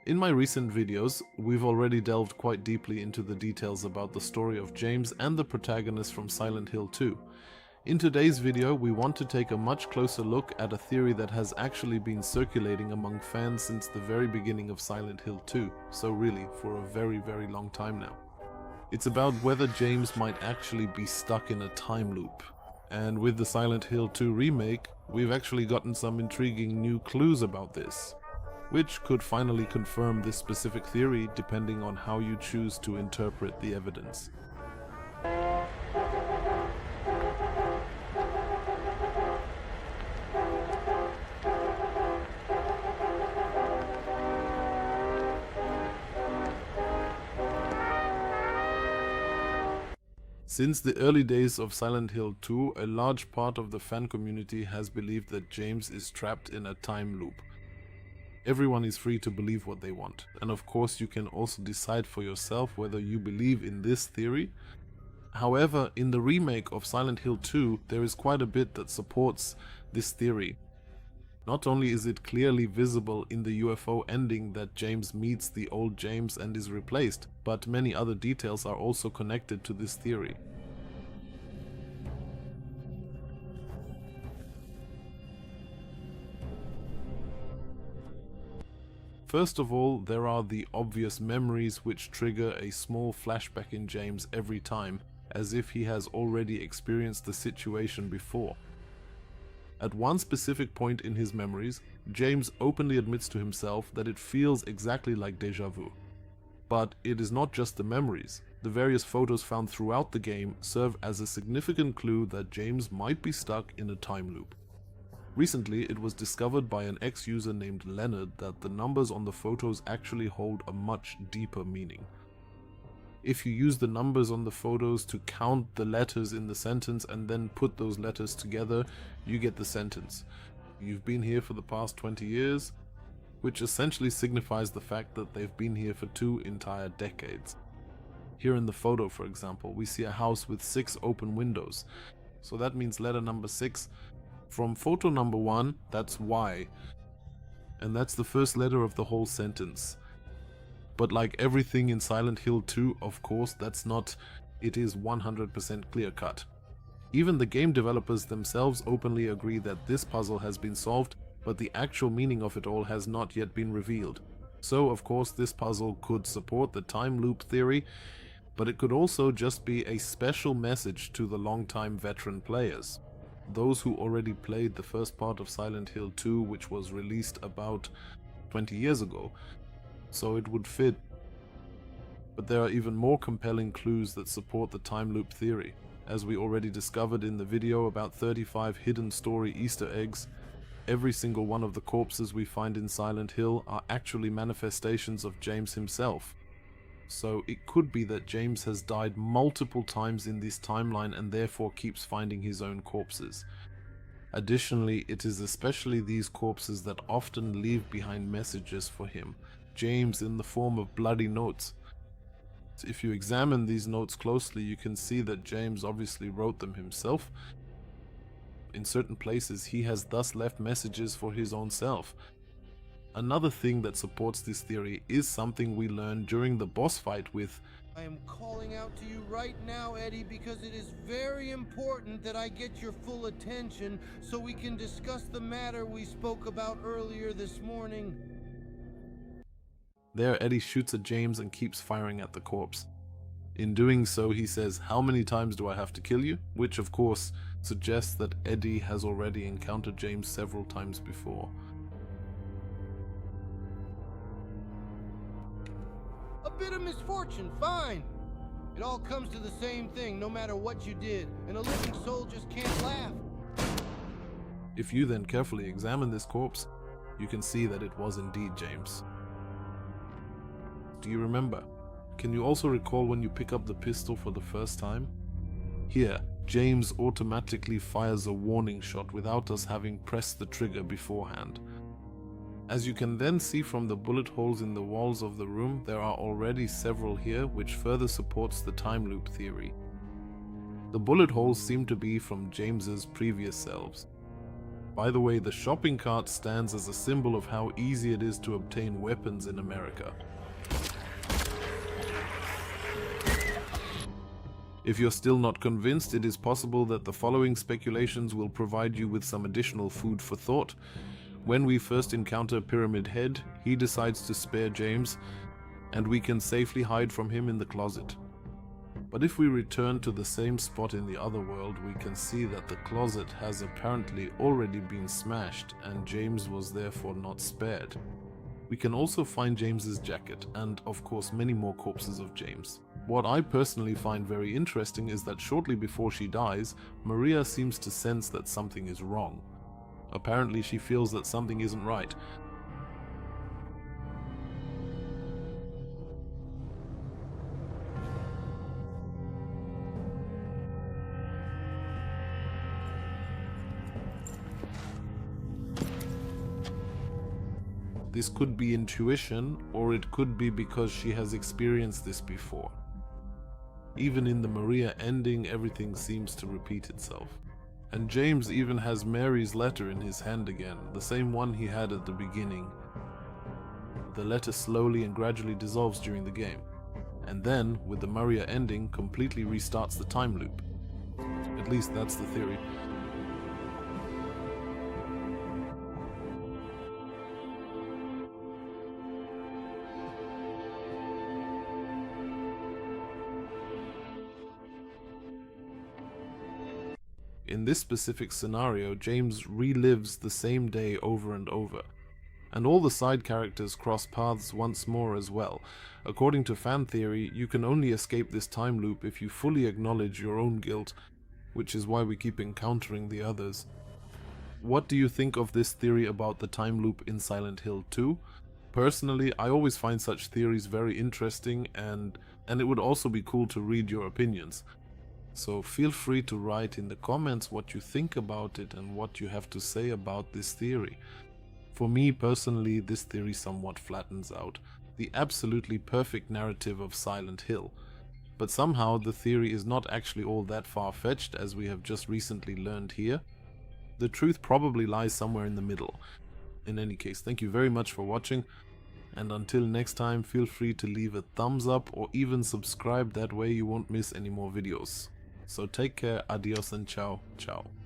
In my recent videos, we've already delved quite deeply into the details about the story of James and the protagonist from Silent Hill 2. In today's video, we want to take a much closer look at a theory that has actually been circulating among fans since the very beginning of Silent Hill 2, so really for a very long time now. It's about whether James might actually be stuck in a time loop. And with the Silent Hill 2 remake, we've actually gotten some intriguing new clues about this, which could finally confirm this specific theory depending on how you choose to interpret the evidence. Since the early days of Silent Hill 2, a large part of the fan community has believed that James is trapped in a time loop. Everyone is free to believe what they want, and of course you can also decide for yourself whether you believe in this theory. However, in the remake of Silent Hill 2, there is quite a bit that supports this theory. Not only is it clearly visible in the UFO ending that James meets the old James and is replaced, but many other details are also connected to this theory. First of all, there are the obvious memories which trigger a small flashback in James every time, as if he has already experienced the situation before. At one specific point in his memories, James openly admits to himself that it feels exactly like déjà vu. But it is not just the memories. The various photos found throughout the game serve as a significant clue that James might be stuck in a time loop. Recently, it was discovered by an ex-user named Leonard that the numbers on the photos actually hold a much deeper meaning. If you use the numbers on the photos to count the letters in the sentence and then put those letters together, you get the sentence, "You've been here for the past 20 years, which essentially signifies the fact that they've been here for 2 entire decades. Here in the photo, for example, we see a house with 6 open windows, so that means letter number 6. From photo number 1, that's Y, and that's the first letter of the whole sentence. But like everything in Silent Hill 2, of course, it is 100% clear-cut. Even the game developers themselves openly agree that this puzzle has been solved, but the actual meaning of it all has not yet been revealed. So, of course, this puzzle could support the time loop theory, but it could also just be a special message to the long-time veteran players. Those who already played the first part of Silent Hill 2, which was released about 20 years ago. So it would fit. But there are even more compelling clues that support the time loop theory. As we already discovered in the video about 35 hidden story Easter eggs, every single one of the corpses we find in Silent Hill are actually manifestations of James himself. So it could be that James has died multiple times in this timeline and therefore keeps finding his own corpses. Additionally, it is especially these corpses that often leave behind messages for him, James, in the form of bloody notes. If you examine these notes closely, you can see that James obviously wrote them himself. In certain places, he has thus left messages for his own self. Another thing that supports this theory is something we learned during the boss fight with I am calling out to you right now, Eddie, because it is very important that I get your full attention so we can discuss the matter we spoke about earlier this morning. There, Eddie shoots at James and keeps firing at the corpse. In doing so, he says, "How many times do I have to kill you?" Which of course suggests that Eddie has already encountered James several times before. A bit of misfortune, fine. It all comes to the same thing, no matter what you did, and a living soul just can't laugh. If you then carefully examine this corpse, you can see that it was indeed James. Do you remember? Can you also recall when you pick up the pistol for the first time? Here, James automatically fires a warning shot without us having pressed the trigger beforehand. As you can then see from the bullet holes in the walls of the room, there are already several here, which further supports the time loop theory. The bullet holes seem to be from James's previous selves. By the way, the shopping cart stands as a symbol of how easy it is to obtain weapons in America. If you're still not convinced, it is possible that the following speculations will provide you with some additional food for thought. When we first encounter Pyramid Head, he decides to spare James, and we can safely hide from him in the closet. But if we return to the same spot in the other world, we can see that the closet has apparently already been smashed, and James was therefore not spared. We can also find James's jacket, and of course many more corpses of James. What I personally find very interesting is that shortly before she dies, Maria seems to sense that something is wrong. Apparently she feels that something isn't right. This could be intuition, or it could be because she has experienced this before. Even in the Maria ending, everything seems to repeat itself. And James even has Mary's letter in his hand again, the same one he had at the beginning. The letter slowly and gradually dissolves during the game, and then, with the Maria ending, completely restarts the time loop. At least that's the theory. In this specific scenario, James relives the same day over and over, and all the side characters cross paths once more as well. According to fan theory, you can only escape this time loop if you fully acknowledge your own guilt, which is why we keep encountering the others. What do you think of this theory about the time loop in Silent Hill 2? Personally, I always find such theories very interesting, and it would also be cool to read your opinions. So feel free to write in the comments what you think about it and what you have to say about this theory. For me personally, this theory somewhat flattens out the absolutely perfect narrative of Silent Hill. But somehow the theory is not actually all that far-fetched, as we have just recently learned here. The truth probably lies somewhere in the middle. In any case, thank you very much for watching, and until next time, feel free to leave a thumbs up or even subscribe, that way you won't miss any more videos. So take care, adios and ciao, ciao.